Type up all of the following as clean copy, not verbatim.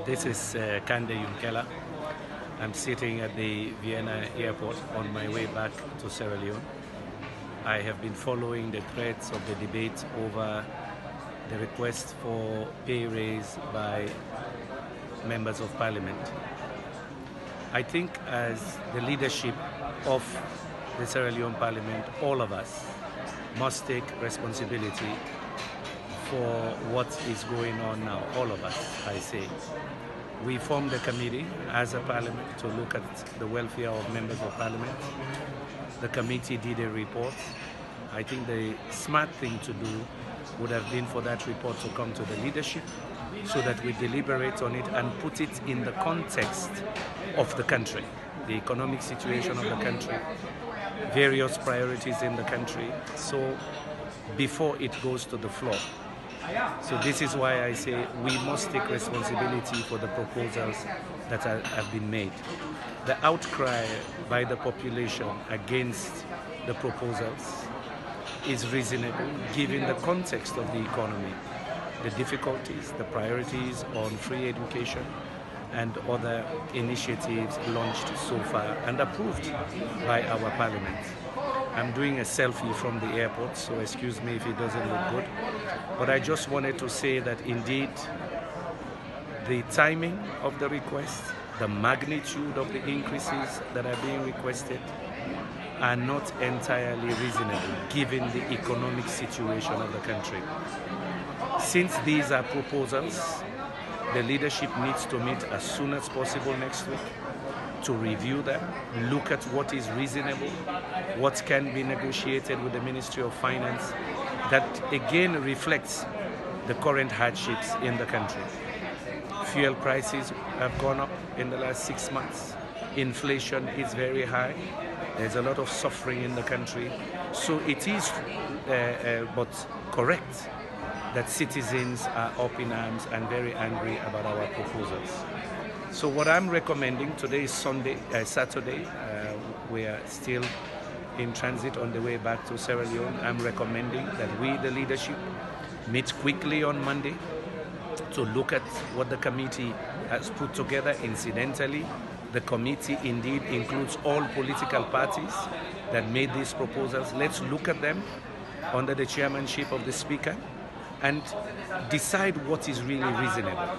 This is Kande Yunkela. I'm sitting at the Vienna airport on my way back to Sierra Leone. I have been following the threads of the debate over the request for pay raise by members of parliament. I think as the leadership of the Sierra Leone parliament, all of us must take responsibility for what is going on now. All of us, I say. We formed a committee as a parliament to look at the welfare of members of parliament. The committee did a report. I think the smart thing to do would have been for that report to come to the leadership so that we deliberate on it and put it in the context of the country, the economic situation of the country, various priorities in the country, so before it goes to the floor. So this is why I say we must take responsibility for the proposals that have been made. The outcry by the population against the proposals is reasonable given the context of the economy, the difficulties, the priorities on free education and other initiatives launched so far and approved by our parliament. I'm doing a selfie from the airport, so excuse me if it doesn't look good. But I just wanted to say that indeed the timing of the request, the magnitude of the increases that are being requested are not entirely reasonable given the economic situation of the country. Since these are proposals, the leadership needs to meet as soon as possible next week to review them, look at what is reasonable, what can be negotiated with the Ministry of Finance that again reflects the current hardships in the country. Fuel prices have gone up in the last 6 months. Inflation is very high. There's a lot of suffering in the country. So it is but correct that citizens are up in arms and very angry about our proposals. So what I'm recommending, today is Saturday, we are still in transit on the way back to Sierra Leone. I'm recommending that we, the leadership, meet quickly on Monday to look at what the committee has put together. Incidentally, the committee indeed includes all political parties that made these proposals. Let's look at them under the chairmanship of the Speaker and decide what is really reasonable.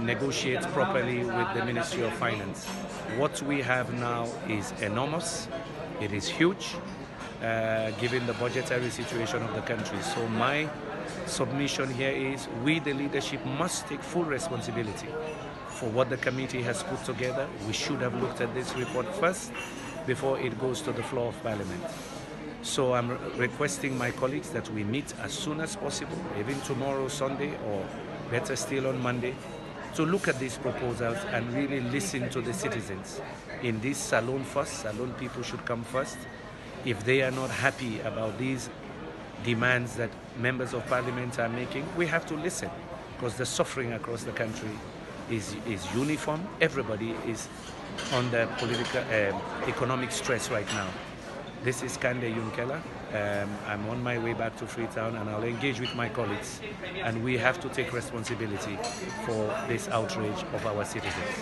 Negotiate properly with the Ministry of Finance. What we have now is enormous. It is huge, given the budgetary situation of the country. So my submission here is we, the leadership, must take full responsibility for what the committee has put together. We should have looked at this report first before it goes to the floor of Parliament. So I'm requesting my colleagues that we meet as soon as possible, even tomorrow, Sunday, or better still on Monday, to look at these proposals and really listen to the citizens. In this Salon first, Salon people should come first. If they are not happy about these demands that members of parliament are making, we have to listen, because the suffering across the country is uniform. Everybody is under political, economic stress right now. This is Kande Yunkela. I'm on my way back to Freetown and I'll engage with my colleagues, and we have to take responsibility for this outrage of our citizens.